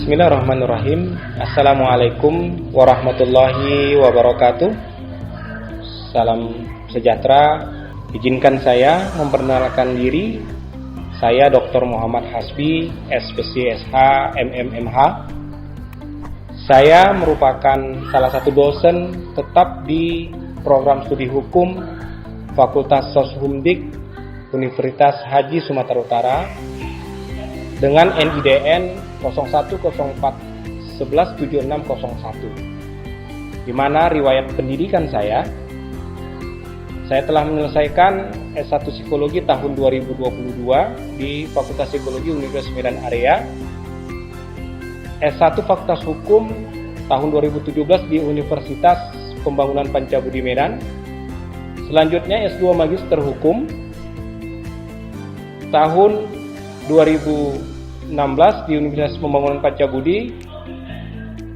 Bismillahirrahmanirrahim. Assalamualaikum warahmatullahi wabarakatuh. Salam sejahtera. Izinkan saya memperkenalkan diri. Saya Dr. Muhammad Hasbi, SPC SH, MMMH. Saya merupakan salah satu dosen tetap di program studi hukum Fakultas Soshumdik Universitas Haji Sumatera Utara dengan NIDN 0104117601, di mana riwayat pendidikan saya telah menyelesaikan S1 Psikologi tahun 2022 di Fakultas Psikologi Universitas Medan Area, S1 Fakultas Hukum tahun 2017 di Universitas Pembangunan Pancabudi Medan, selanjutnya S2 Magister Hukum tahun 2016 di Universitas Pembangunan Pancabudi,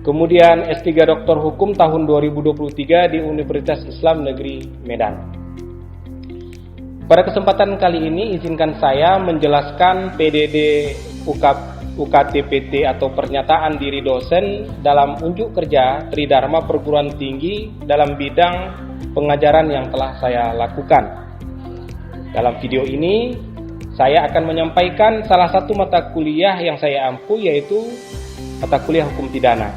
kemudian S3 Doktor Hukum tahun 2023 di Universitas Islam Negeri Medan. Pada kesempatan kali ini izinkan saya menjelaskan PDD UKT-PT atau pernyataan diri dosen dalam unjuk kerja Tridharma Perguruan Tinggi dalam bidang pengajaran yang telah saya lakukan. Dalam video ini saya akan menyampaikan salah satu mata kuliah yang saya ampu, yaitu mata kuliah hukum pidana.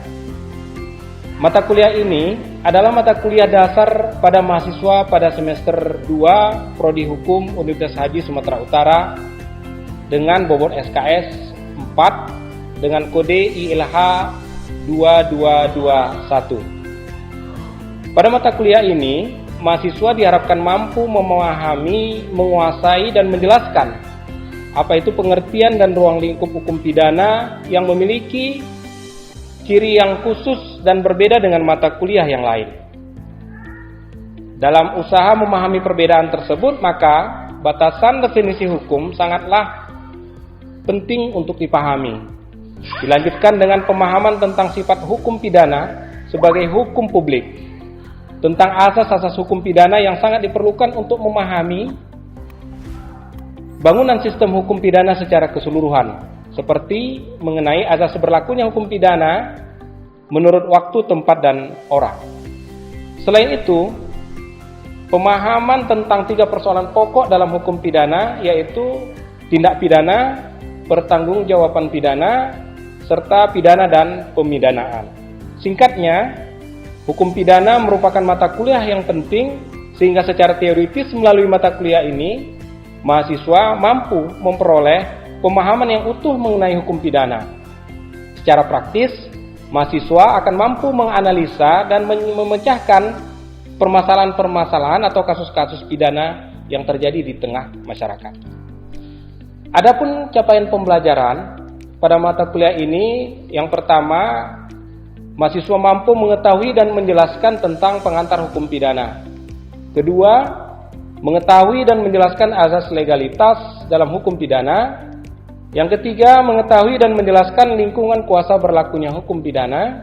Mata kuliah ini adalah mata kuliah dasar pada mahasiswa pada semester 2 Prodi Hukum Universitas Haji Sumatera Utara dengan bobot SKS 4 dengan kode ILH 2221. Pada mata kuliah ini, mahasiswa diharapkan mampu memahami, menguasai, dan menjelaskan apa itu pengertian dan ruang lingkup hukum pidana yang memiliki ciri yang khusus dan berbeda dengan mata kuliah yang lain. Dalam usaha memahami perbedaan tersebut, maka batasan definisi hukum sangatlah penting untuk dipahami. Dilanjutkan dengan pemahaman tentang sifat hukum pidana sebagai hukum publik, tentang asas-asas hukum pidana yang sangat diperlukan untuk memahami bangunan sistem hukum pidana secara keseluruhan, seperti mengenai asas berlakunya hukum pidana menurut waktu, tempat, dan orang. Selain itu, pemahaman tentang 3 persoalan pokok dalam hukum pidana, yaitu tindak pidana, pertanggungjawaban pidana, serta pidana dan pemidanaan. Singkatnya, hukum pidana merupakan mata kuliah yang penting, sehingga secara teoritis melalui mata kuliah ini mahasiswa mampu memperoleh pemahaman yang utuh mengenai hukum pidana. Secara praktis, mahasiswa akan mampu menganalisa dan memecahkan permasalahan-permasalahan atau kasus-kasus pidana yang terjadi di tengah masyarakat. Adapun capaian pembelajaran pada mata kuliah ini, yang pertama, mahasiswa mampu mengetahui dan menjelaskan tentang pengantar hukum pidana. Kedua, mengetahui dan menjelaskan asas legalitas dalam hukum pidana. Yang ketiga, mengetahui dan menjelaskan lingkungan kuasa berlakunya hukum pidana.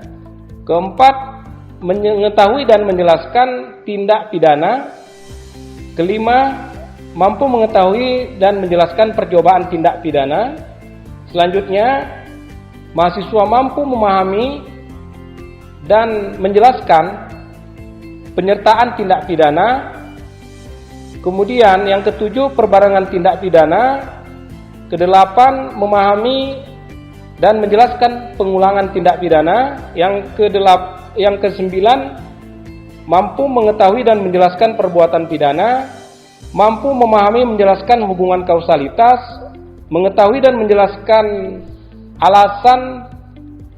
Keempat, mengetahui dan menjelaskan tindak pidana. Kelima, mampu mengetahui dan menjelaskan percobaan tindak pidana. Selanjutnya, mahasiswa mampu memahami dan menjelaskan penyertaan tindak pidana. Kemudian yang ketujuh, perbarengan tindak pidana. Kedelapan, memahami dan menjelaskan pengulangan tindak pidana. Yang kesembilan, mampu mengetahui dan menjelaskan perbuatan pidana. Mampu memahami menjelaskan hubungan kausalitas, mengetahui dan menjelaskan alasan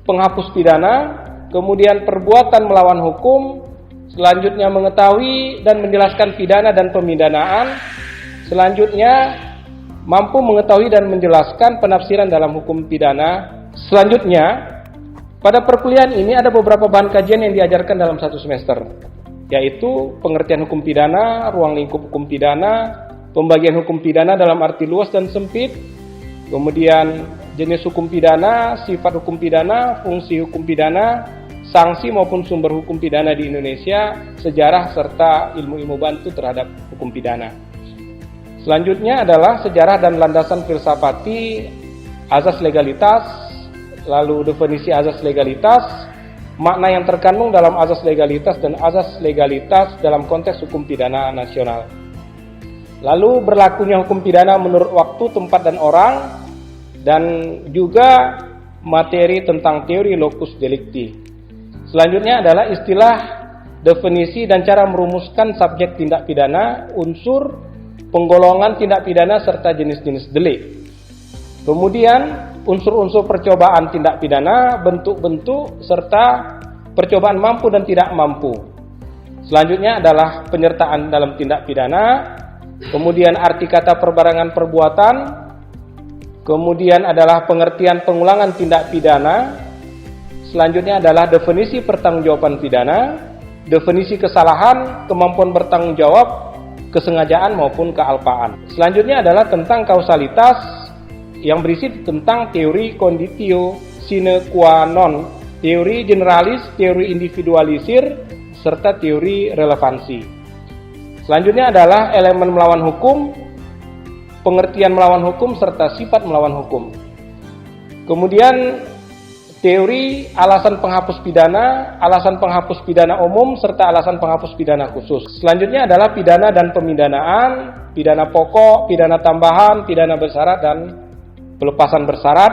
penghapus pidana, kemudian perbuatan melawan hukum. Selanjutnya mengetahui dan menjelaskan pidana dan pemidanaan. Selanjutnya mampu mengetahui dan menjelaskan penafsiran dalam hukum pidana. Selanjutnya, pada perkuliahan ini ada beberapa bahan kajian yang diajarkan dalam satu semester, yaitu pengertian hukum pidana, ruang lingkup hukum pidana, pembagian hukum pidana dalam arti luas dan sempit, kemudian jenis hukum pidana, sifat hukum pidana, fungsi hukum pidana, sanksi maupun sumber hukum pidana di Indonesia, sejarah serta ilmu-ilmu bantu terhadap hukum pidana. Selanjutnya adalah sejarah dan landasan filsafati asas legalitas, lalu definisi azas legalitas, makna yang terkandung dalam azas legalitas dan azas legalitas dalam konteks hukum pidana nasional. Lalu berlakunya hukum pidana menurut waktu, tempat, dan orang, dan juga materi tentang teori locus delicti. Selanjutnya adalah istilah, definisi, dan cara merumuskan subjek tindak pidana, unsur, penggolongan tindak pidana, serta jenis-jenis delik. Kemudian unsur-unsur percobaan tindak pidana, bentuk-bentuk, serta percobaan mampu dan tidak mampu. Selanjutnya adalah penyertaan dalam tindak pidana, kemudian arti kata perbarengan perbuatan, kemudian adalah pengertian pengulangan tindak pidana, selanjutnya adalah definisi pertanggungjawaban pidana, definisi kesalahan, kemampuan bertanggung jawab, kesengajaan maupun kealpaan. Selanjutnya adalah tentang kausalitas yang berisi tentang teori conditio sine qua non, teori generalis, teori individualisir, serta teori relevansi. Selanjutnya adalah elemen melawan hukum, pengertian melawan hukum, serta sifat melawan hukum. Kemudian teori alasan penghapus pidana umum, serta alasan penghapus pidana khusus. Selanjutnya adalah pidana dan pemindanaan, pidana pokok, pidana tambahan, pidana bersyarat, dan pelepasan bersyarat.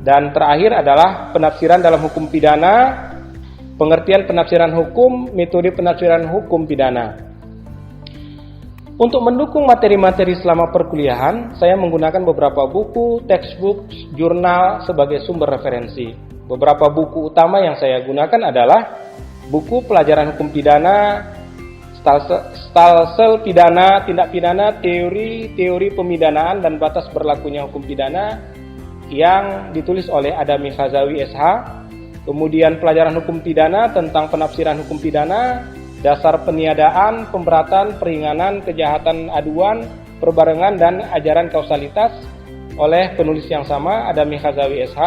Dan terakhir adalah penafsiran dalam hukum pidana, pengertian penafsiran hukum, metode penafsiran hukum pidana. Untuk mendukung materi-materi selama perkuliahan, saya menggunakan beberapa buku, textbook, jurnal sebagai sumber referensi. Beberapa buku utama yang saya gunakan adalah buku pelajaran hukum pidana, Stalsel pidana, tindak pidana, teori pemidanaan dan batas berlakunya hukum pidana yang ditulis oleh Adami Khazawi SH. Kemudian pelajaran hukum pidana tentang penafsiran hukum pidana, dasar peniadaan, pemberatan, peringanan, kejahatan aduan, perbarengan, dan ajaran kausalitas oleh penulis yang sama, Adami Khazawi SH.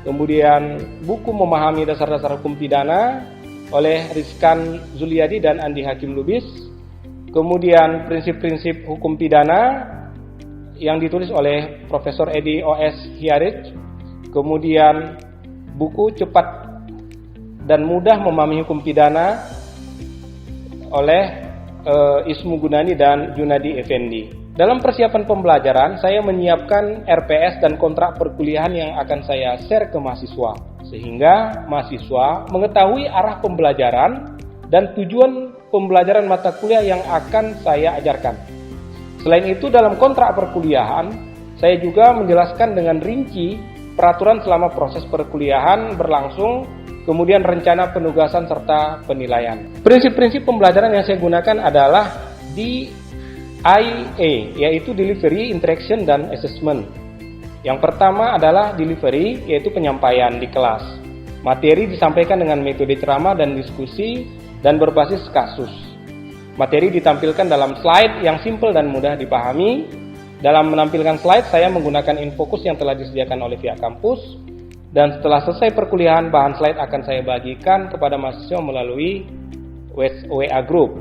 Kemudian buku memahami dasar-dasar hukum pidana oleh Rizkan Zuliadi dan Andi Hakim Lubis. Kemudian prinsip-prinsip hukum pidana yang ditulis oleh Profesor Edi O.S. Hiarij. Kemudian buku cepat dan mudah memahami hukum pidana oleh Ismu Gunani dan Junadi Effendi. Dalam persiapan pembelajaran, saya menyiapkan RPS dan kontrak perkuliahan yang akan saya share ke mahasiswa, sehingga mahasiswa mengetahui arah pembelajaran dan tujuan pembelajaran mata kuliah yang akan saya ajarkan. Selain itu, dalam kontrak perkuliahan, saya juga menjelaskan dengan rinci peraturan selama proses perkuliahan berlangsung, kemudian rencana penugasan serta penilaian. Prinsip-prinsip pembelajaran yang saya gunakan adalah DIA, yaitu Delivery, Interaction, dan Assessment. Yang pertama adalah delivery, yaitu penyampaian di kelas. Materi disampaikan dengan metode ceramah dan diskusi dan berbasis kasus. Materi ditampilkan dalam slide yang simpel dan mudah dipahami. Dalam menampilkan slide, saya menggunakan infokus yang telah disediakan oleh pihak kampus. Dan setelah selesai perkuliahan, bahan slide akan saya bagikan kepada mahasiswa melalui WA Group.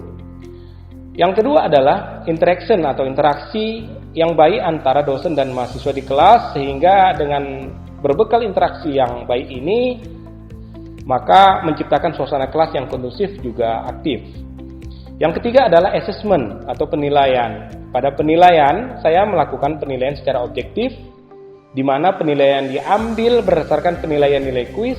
Yang kedua adalah interaction atau interaksi yang baik antara dosen dan mahasiswa di kelas, sehingga dengan berbekal interaksi yang baik ini, maka menciptakan suasana kelas yang kondusif juga aktif. Yang ketiga adalah assessment atau penilaian. Pada penilaian, saya melakukan penilaian secara objektif, di mana penilaian diambil berdasarkan penilaian nilai kuis,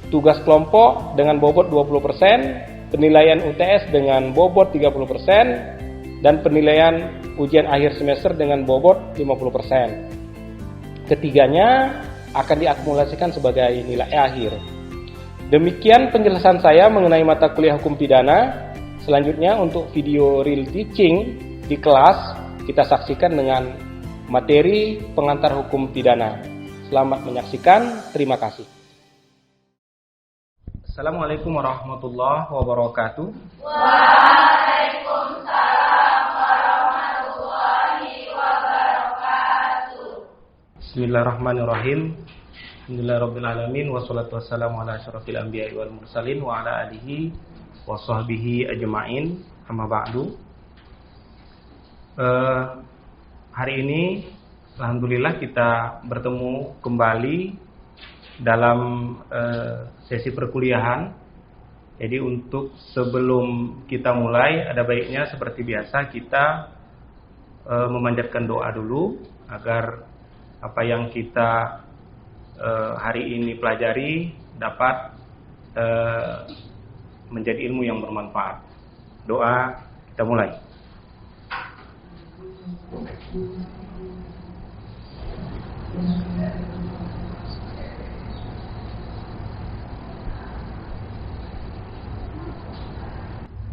tugas kelompok dengan bobot 20%, penilaian UTS dengan bobot 30%, dan penilaian ujian akhir semester dengan bobot 50%. Ketiganya akan diakumulasikan sebagai nilai akhir. Demikian penjelasan saya mengenai mata kuliah hukum pidana. Selanjutnya untuk video real teaching di kelas, kita saksikan dengan materi pengantar hukum pidana. Selamat menyaksikan, terima kasih. Assalamualaikum warahmatullahi wabarakatuh. Waalaikumsalam warahmatullahi wabarakatuh. Bismillahirrahmanirrahim. Alhamdulillahirrabbilalamin. Wassalatu wassalamu ala asyrafil anbiya'i wal mursalin wa ala alihi wa sahbihi ajma'in. Amma ba'du. Hari ini alhamdulillah kita bertemu kembali dalam sesi perkuliahan. Jadi untuk sebelum kita mulai, ada baiknya seperti biasa kita memanjatkan doa dulu agar apa yang kita hari ini pelajari dapat menjadi ilmu yang bermanfaat. Doa, kita mulai.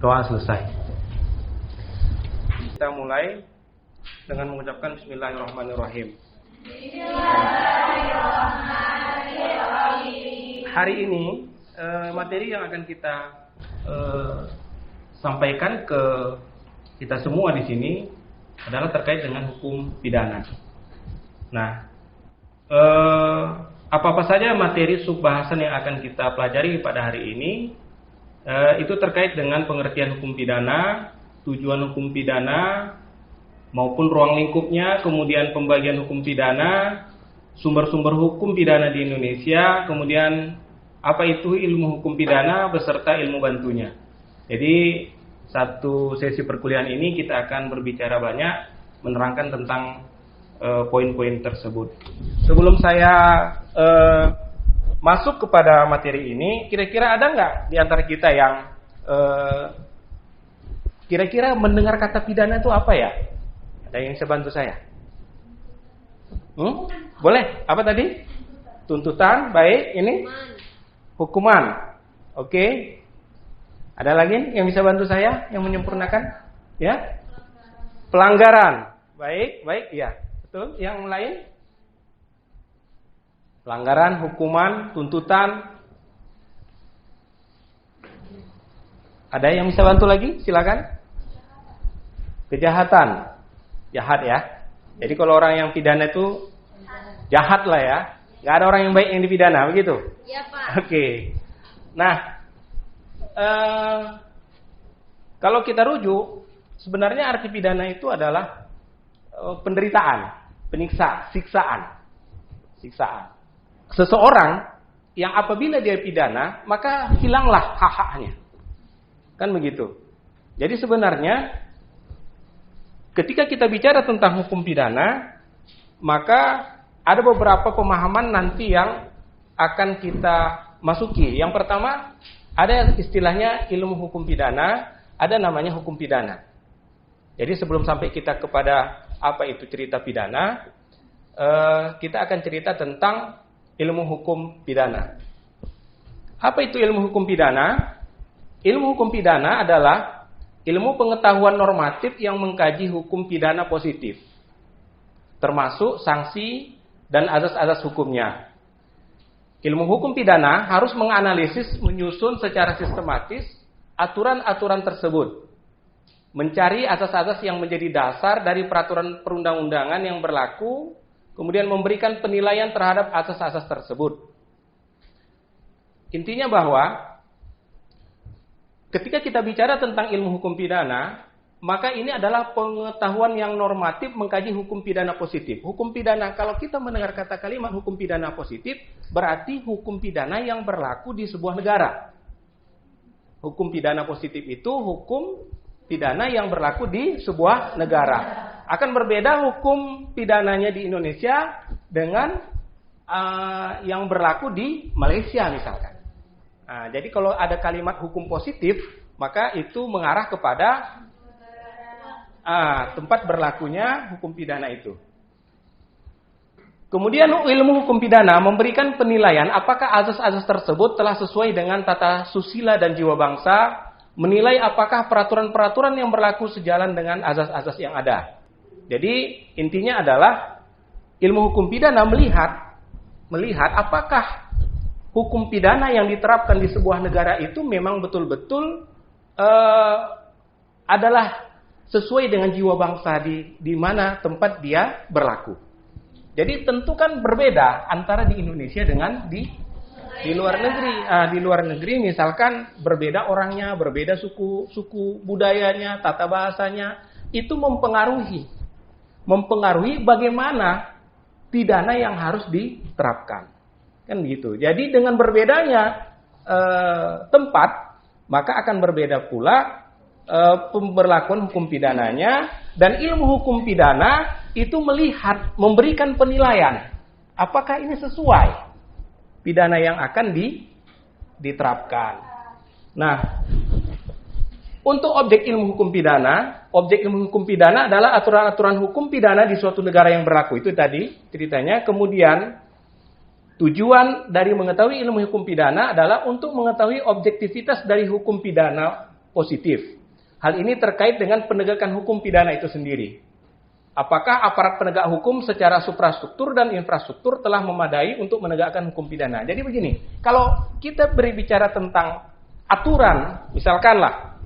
Doa selesai. Kita mulai dengan mengucapkan Bismillahirrahmanirrahim. Hari ini materi yang akan kita sampaikan ke kita semua di sini adalah terkait dengan hukum pidana. Nah, apa-apa saja materi subbahasan yang akan kita pelajari pada hari ini itu terkait dengan pengertian hukum pidana, tujuan hukum pidana, maupun ruang lingkupnya, kemudian pembagian hukum pidana, sumber-sumber hukum pidana di Indonesia, kemudian apa itu ilmu hukum pidana beserta ilmu bantunya. Jadi satu sesi perkuliahan ini kita akan berbicara banyak, menerangkan tentang poin-poin tersebut. Sebelum saya masuk kepada materi ini, kira-kira ada nggak di antara kita yang kira-kira mendengar kata pidana itu apa ya? Ada yang bisa bantu saya? Boleh? Apa tadi? Tuntutan, baik. Ini? Hukuman. Oke. Ada lagi yang bisa bantu saya? Yang menyempurnakan? Ya? Pelanggaran. Baik, iya. Betul. Yang lain? Pelanggaran, hukuman, tuntutan. Ada yang bisa bantu lagi? Silakan. Kejahatan. Jahat ya. Jadi kalau orang yang pidana itu jahat lah ya. Gak ada orang yang baik yang dipidana, begitu? Iya, Pak. Oke. Nah, kalau kita rujuk, sebenarnya arti pidana itu adalah penderitaan, siksaan. Seseorang yang apabila dia pidana, maka hilanglah hak-haknya. Kan begitu. Jadi sebenarnya ketika kita bicara tentang hukum pidana, maka ada beberapa pemahaman nanti yang akan kita masuki. Yang pertama, ada istilahnya ilmu hukum pidana, ada namanya hukum pidana. Jadi sebelum sampai kita kepada apa itu cerita pidana, kita akan cerita tentang ilmu hukum pidana. Apa itu ilmu hukum pidana? Ilmu hukum pidana adalah ilmu pengetahuan normatif yang mengkaji hukum pidana positif, termasuk sanksi dan azas-azas hukumnya. Ilmu hukum pidana harus menganalisis, menyusun secara sistematis aturan-aturan tersebut, mencari asas-asas yang menjadi dasar dari peraturan perundang-undangan yang berlaku, kemudian memberikan penilaian terhadap asas-asas tersebut. Intinya bahwa ketika kita bicara tentang ilmu hukum pidana, maka ini adalah pengetahuan yang normatif mengkaji hukum pidana positif. Hukum pidana, kalau kita mendengar kata kalimat hukum pidana positif, berarti hukum pidana yang berlaku di sebuah negara. Hukum pidana positif itu hukum pidana yang berlaku di sebuah negara. Akan berbeda hukum pidananya di Indonesia dengan yang berlaku di Malaysia misalkan. Nah, jadi kalau ada kalimat hukum positif, maka itu mengarah kepada tempat berlakunya hukum pidana itu. Kemudian ilmu hukum pidana memberikan penilaian apakah azas-azas tersebut telah sesuai dengan tata susila dan jiwa bangsa, menilai apakah peraturan-peraturan yang berlaku sejalan dengan azas-azas yang ada. Jadi intinya adalah ilmu hukum pidana melihat apakah hukum pidana yang diterapkan di sebuah negara itu memang betul-betul adalah sesuai dengan jiwa bangsa di mana tempat dia berlaku. Jadi tentu kan berbeda antara di Indonesia dengan di luar negeri. Di luar negeri misalkan berbeda orangnya, berbeda suku budayanya, tata bahasanya, itu mempengaruhi bagaimana pidana yang harus diterapkan. Kan begitu. Jadi dengan berbedanya tempat, maka akan berbeda pula pemberlakuan hukum pidananya, dan ilmu hukum pidana itu melihat, memberikan penilaian apakah ini sesuai pidana yang akan diterapkan. Nah, untuk objek ilmu hukum pidana adalah aturan-aturan hukum pidana di suatu negara yang berlaku. Itu tadi ceritanya. Kemudian tujuan dari mengetahui ilmu hukum pidana adalah untuk mengetahui objektivitas dari hukum pidana positif. Hal ini terkait dengan penegakan hukum pidana itu sendiri. Apakah aparat penegak hukum secara suprastruktur dan infrastruktur telah memadai untuk menegakkan hukum pidana? Jadi begini, kalau kita berbicara tentang aturan, misalkanlah,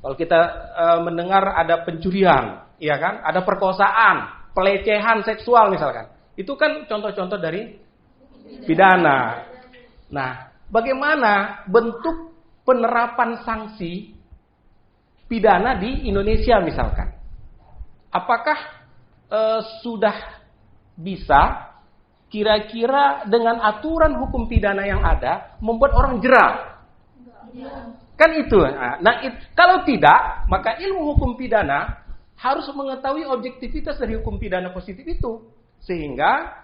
kalau kita mendengar ada pencurian, ya kan, ada perkosaan, pelecehan seksual misalkan, itu kan contoh-contoh dari pidana. Nah, bagaimana bentuk penerapan sanksi pidana di Indonesia misalkan? Apakah sudah bisa kira-kira dengan aturan hukum pidana yang ada membuat orang jera? Kan itu. Nah, kalau tidak, maka ilmu hukum pidana harus mengetahui objektivitas dari hukum pidana positif itu, sehingga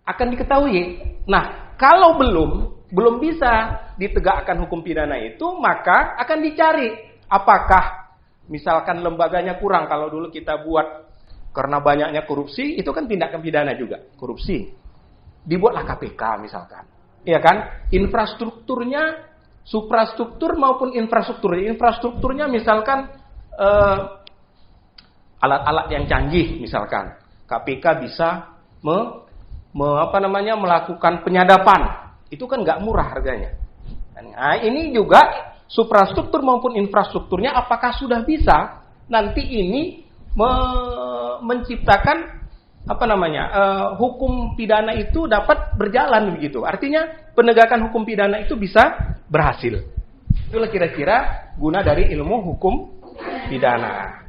akan diketahui. Nah, kalau belum bisa ditegakkan hukum pidana itu, maka akan dicari apakah misalkan lembaganya kurang. Kalau dulu kita buat karena banyaknya korupsi, itu kan tindakan pidana juga, korupsi. Dibuatlah KPK misalkan. Iya kan? Infrastrukturnya, suprastruktur maupun infrastruktur. Infrastrukturnya misalkan alat-alat yang canggih misalkan. KPK bisa melakukan penyadapan. Itu kan nggak murah harganya. Nah, ini juga suprastruktur maupun infrastrukturnya apakah sudah bisa nanti ini menciptakan hukum pidana itu dapat berjalan begitu. Artinya penegakan hukum pidana itu bisa berhasil. Itulah kira-kira guna dari ilmu hukum pidana.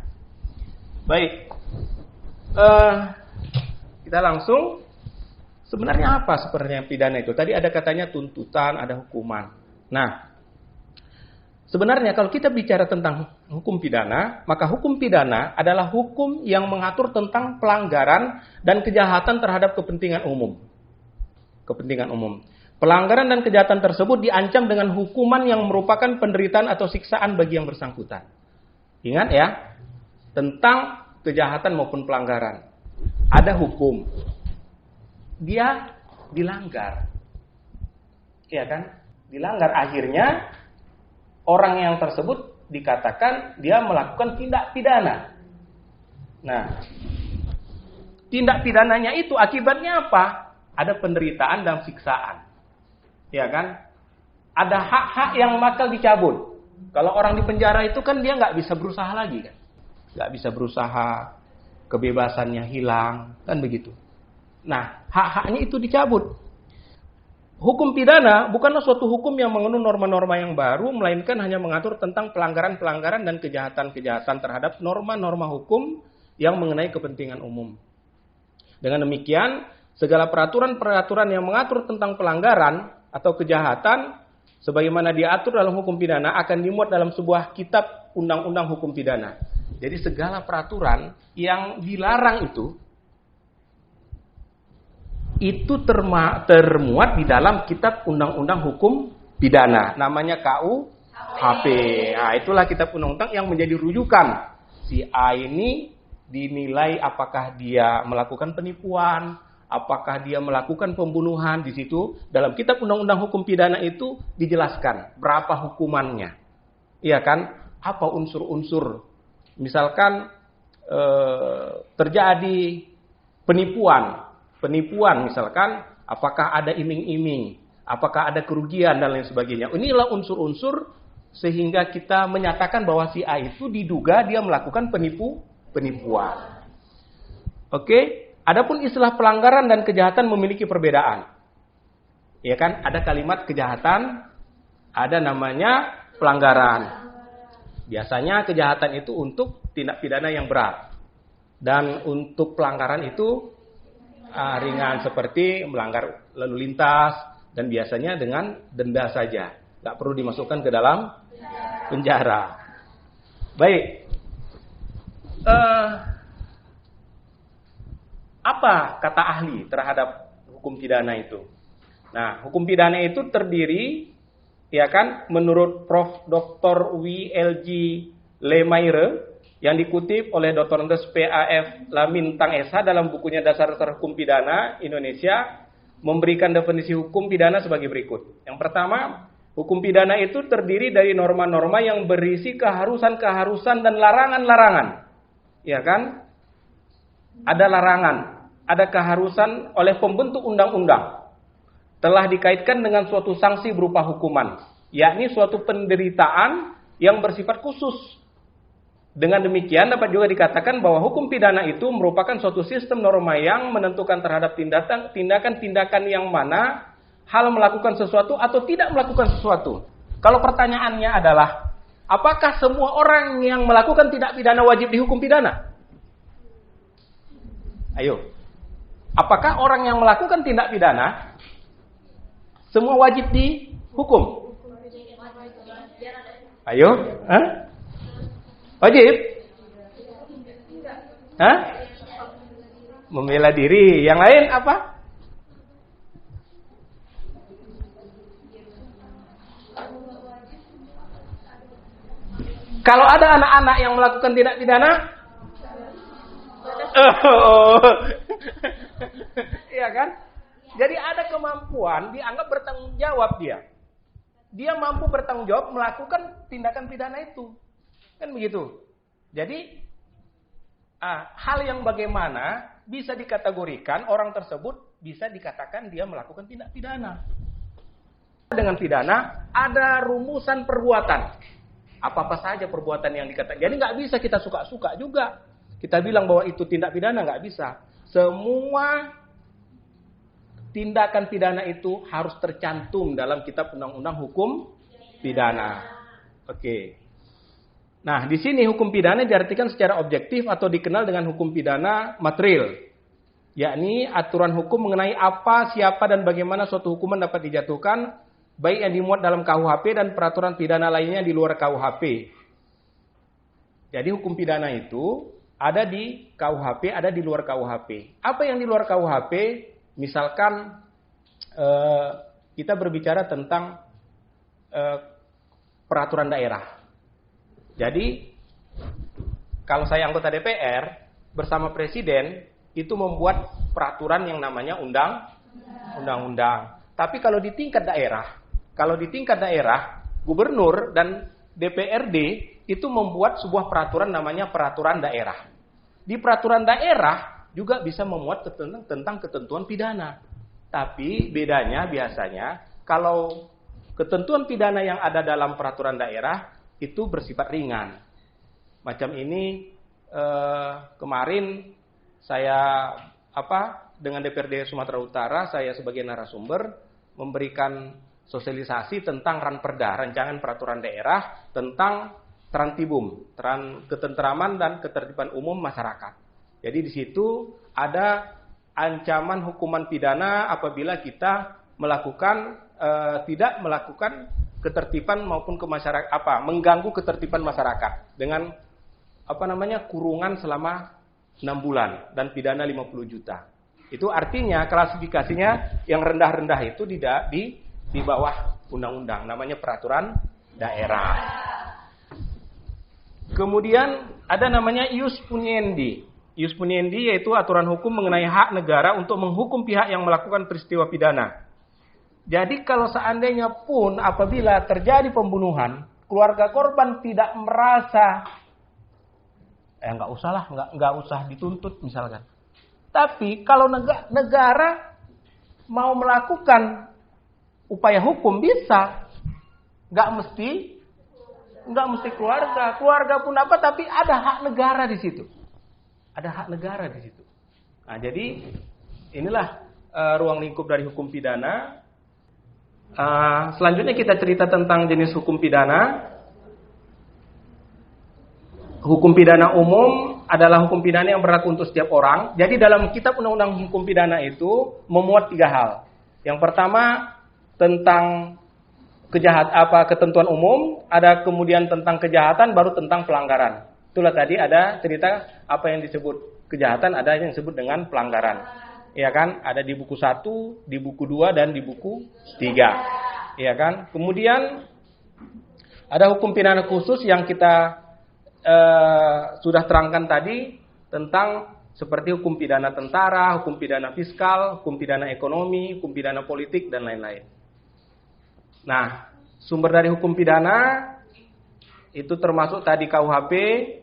Baik, kita langsung. Sebenarnya apa sebenarnya pidana itu? Tadi ada katanya tuntutan, ada hukuman. Nah, sebenarnya kalau kita bicara tentang hukum pidana, maka hukum pidana adalah hukum yang mengatur tentang pelanggaran dan kejahatan terhadap kepentingan umum. Kepentingan umum. Pelanggaran dan kejahatan tersebut diancam dengan hukuman yang merupakan penderitaan atau siksaan bagi yang bersangkutan. Ingat ya, tentang kejahatan maupun pelanggaran. Ada hukum. Dia dilanggar. Iya kan? Dilanggar, akhirnya orang yang tersebut dikatakan dia melakukan tindak pidana. Nah, tindak pidananya itu akibatnya apa? Ada penderitaan dan siksaan. Ya kan? Ada hak-hak yang bakal dicabut. Kalau orang di penjara itu kan dia nggak bisa berusaha lagi kan? Nggak bisa berusaha, kebebasannya hilang, kan begitu. Nah, hak-haknya itu dicabut. Hukum pidana bukanlah suatu hukum yang mengandung norma-norma yang baru, melainkan hanya mengatur tentang pelanggaran-pelanggaran dan kejahatan-kejahatan terhadap norma-norma hukum yang mengenai kepentingan umum. Dengan demikian, segala peraturan-peraturan yang mengatur tentang pelanggaran atau kejahatan, sebagaimana diatur dalam hukum pidana, akan dimuat dalam sebuah kitab undang-undang hukum pidana. Jadi segala peraturan yang dilarang itu termuat di dalam kitab undang-undang hukum pidana, namanya KUHP. Nah, itulah kitab undang-undang yang menjadi rujukan. Si A ini dinilai apakah dia melakukan penipuan, apakah dia melakukan pembunuhan. Di situ dalam kitab undang-undang hukum pidana itu dijelaskan berapa hukumannya. Iya kan? Apa unsur-unsur? Misalkan terjadi penipuan misalkan, apakah ada iming-iming, apakah ada kerugian dan lain sebagainya. Inilah unsur-unsur sehingga kita menyatakan bahwa si A itu diduga dia melakukan penipuan. Oke, adapun istilah pelanggaran dan kejahatan memiliki perbedaan. Ya kan, ada kalimat kejahatan, ada namanya pelanggaran. Biasanya kejahatan itu untuk tindak pidana yang berat. Dan untuk pelanggaran itu ringan seperti melanggar lalu lintas dan biasanya dengan denda saja, nggak perlu dimasukkan ke dalam penjara. Baik, apa kata ahli terhadap hukum pidana itu? Nah, hukum pidana itu terdiri, ya kan, menurut Prof. Dr. W.L.G. Lemaire yang dikutip oleh Dr. Andes P.A.F. Lamintang S.H. dalam bukunya Dasar-Dasar Hukum Pidana Indonesia, memberikan definisi hukum pidana sebagai berikut. Yang pertama, hukum pidana itu terdiri dari norma-norma yang berisi keharusan-keharusan dan larangan-larangan. Ya kan? Ada larangan, ada keharusan oleh pembentuk undang-undang. Telah dikaitkan dengan suatu sanksi berupa hukuman, yakni suatu penderitaan yang bersifat khusus. Dengan demikian dapat juga dikatakan bahwa hukum pidana itu merupakan suatu sistem norma yang menentukan terhadap tindakan-tindakan yang mana hal melakukan sesuatu atau tidak melakukan sesuatu. Kalau pertanyaannya adalah, apakah semua orang yang melakukan tindak pidana wajib dihukum pidana? Ayo. Apakah orang yang melakukan tindak pidana semua wajib dihukum? Ayo. Hah? Wajib? Hah? Membela diri. Yang lain apa? Kalau ada anak-anak yang melakukan tindak pidana, iya kan? Jadi ada kemampuan dianggap bertanggung jawab dia. Dia mampu bertanggung jawab melakukan tindakan pidana itu. Kan begitu. Jadi hal yang bagaimana bisa dikategorikan orang tersebut bisa dikatakan dia melakukan tindak pidana. Dengan pidana ada rumusan perbuatan. Apa-apa saja perbuatan yang dikatakan. Jadi nggak bisa kita suka-suka juga. Kita bilang bahwa itu tindak pidana, nggak bisa. Semua tindakan pidana itu harus tercantum dalam kitab undang-undang hukum pidana. Oke. Nah, di sini hukum pidana diartikan secara objektif atau dikenal dengan hukum pidana material, yakni aturan hukum mengenai apa, siapa, dan bagaimana suatu hukuman dapat dijatuhkan, baik yang dimuat dalam KUHP dan peraturan pidana lainnya di luar KUHP. Jadi hukum pidana itu ada di KUHP, ada di luar KUHP. Apa yang di luar KUHP? Misalkan kita berbicara tentang peraturan daerah. Jadi, kalau saya anggota DPR, bersama Presiden, itu membuat peraturan yang namanya undang-undang. Tapi kalau di tingkat daerah, gubernur dan DPRD itu membuat sebuah peraturan namanya peraturan daerah. Di peraturan daerah juga bisa memuat tentang ketentuan pidana. Tapi bedanya biasanya, kalau ketentuan pidana yang ada dalam peraturan daerah, itu bersifat ringan. Macam ini kemarin saya dengan DPRD Sumatera Utara, saya sebagai narasumber memberikan sosialisasi tentang Ranperda, Rancangan Peraturan Daerah tentang Trantibum, ketentraman dan ketertiban umum masyarakat. Jadi di situ ada ancaman hukuman pidana apabila kita tidak melakukan ketertiban maupun mengganggu ketertiban masyarakat dengan kurungan selama 6 bulan dan pidana 50 juta. Itu artinya klasifikasinya yang rendah-rendah itu tidak di bawah undang-undang, namanya peraturan daerah. Kemudian ada namanya ius puniendi. Ius puniendi yaitu aturan hukum mengenai hak negara untuk menghukum pihak yang melakukan peristiwa pidana. Jadi kalau seandainya pun apabila terjadi pembunuhan, keluarga korban tidak merasa, nggak usah dituntut misalkan. Tapi kalau negara mau melakukan upaya hukum bisa, nggak mesti keluarga pun tapi ada hak negara di situ, Nah jadi inilah ruang lingkup dari hukum pidana. Selanjutnya kita cerita tentang jenis hukum pidana. Hukum pidana umum adalah hukum pidana yang berlaku untuk setiap orang. Jadi dalam kitab undang-undang hukum pidana itu memuat 3 hal. Yang pertama tentang ketentuan umum, ada kemudian tentang kejahatan, baru tentang pelanggaran. Itulah tadi ada cerita apa yang disebut kejahatan, ada yang disebut dengan pelanggaran. Ya kan? Ada di buku 1, di buku 2 dan di buku 3. Ya kan? Kemudian ada hukum pidana khusus yang kita sudah terangkan tadi tentang seperti hukum pidana tentara, hukum pidana fiskal, hukum pidana ekonomi, hukum pidana politik dan lain-lain. Nah, sumber dari hukum pidana itu termasuk tadi KUHP,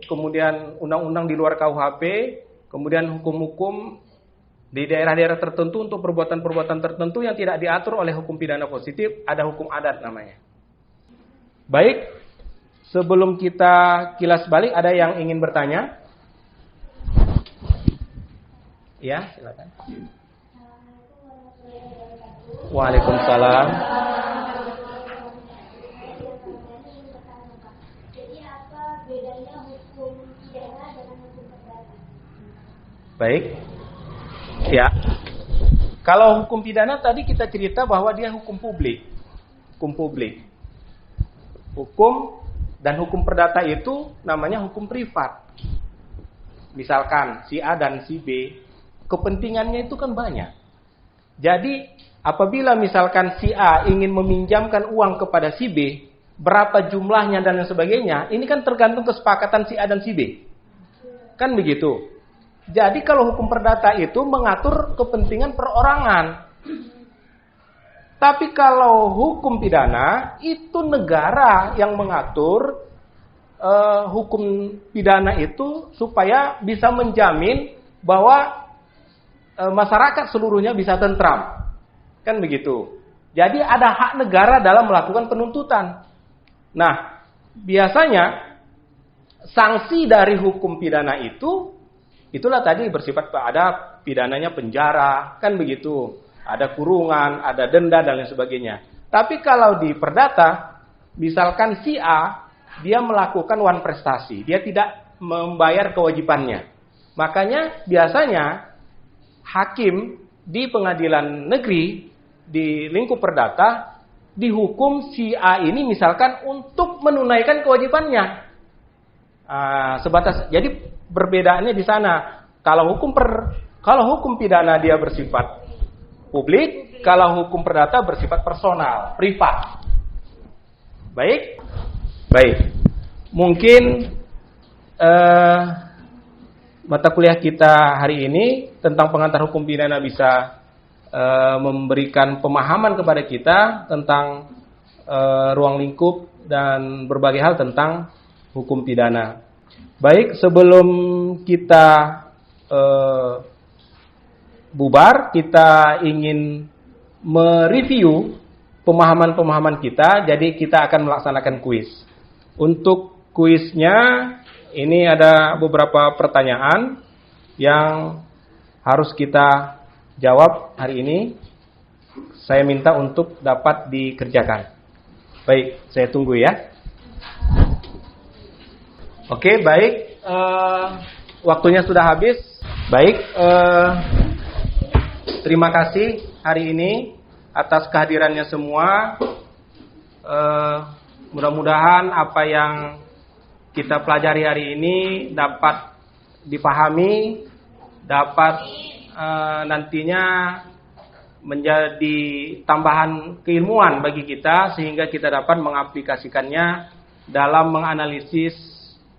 kemudian undang-undang di luar KUHP, kemudian hukum-hukum di daerah-daerah tertentu untuk perbuatan-perbuatan tertentu yang tidak diatur oleh hukum pidana positif, ada hukum adat namanya. Baik, sebelum kita kilas balik, ada yang ingin bertanya? Ya, silakan. Waalaikumsalam. Baik. Ya. Kalau hukum pidana tadi kita cerita bahwa dia hukum publik. Hukum publik. Hukum dan hukum perdata itu namanya hukum privat. Misalkan si A dan si B, kepentingannya itu kan banyak. Jadi apabila misalkan si A ingin meminjamkan uang kepada si B, berapa jumlahnya dan lain sebagainya, ini kan tergantung kesepakatan si A dan si B. Kan begitu. Jadi kalau hukum perdata itu mengatur kepentingan perorangan. Tapi kalau hukum pidana itu negara yang mengatur hukum pidana itu supaya bisa menjamin bahwa masyarakat seluruhnya bisa tentram. Kan begitu. Jadi ada hak negara dalam melakukan penuntutan. Nah, biasanya sanksi dari hukum pidana itu itulah tadi bersifat ada pidananya penjara, kan begitu. Ada kurungan, ada denda dan lain sebagainya. Tapi kalau di perdata, misalkan si A, dia melakukan one prestasi, dia tidak membayar kewajibannya. Makanya biasanya hakim di pengadilan negeri di lingkup perdata dihukum si A ini misalkan untuk menunaikan kewajibannya. Sebatas, jadi perbedaannya di sana. Kalau hukum pidana dia bersifat publik, kalau hukum perdata bersifat personal, privat. Baik. Mungkin mata kuliah kita hari ini tentang pengantar hukum pidana bisa memberikan pemahaman kepada kita tentang ruang lingkup dan berbagai hal tentang hukum pidana. Baik, sebelum kita bubar, kita ingin mereview pemahaman-pemahaman kita. Jadi kita akan melaksanakan kuis. Untuk kuisnya ini ada beberapa pertanyaan yang harus kita jawab hari ini. Saya minta untuk dapat dikerjakan. Baik, saya tunggu ya. Oke, baik. Waktunya sudah habis. Baik. Terima kasih hari ini atas kehadirannya semua. Mudah-mudahan apa yang kita pelajari hari ini dapat dipahami, dapat nantinya menjadi tambahan keilmuan bagi kita sehingga kita dapat mengaplikasikannya dalam menganalisis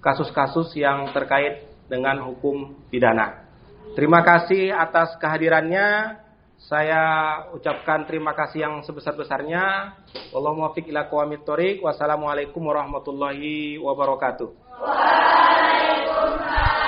kasus-kasus yang terkait dengan hukum pidana. Terima kasih atas kehadirannya. Saya ucapkan terima kasih yang sebesar-besarnya. Wallahu muwaffiq ila aqwamit thoriq. Wassalamualaikum warahmatullahi wabarakatuh. Waalaikumsalam.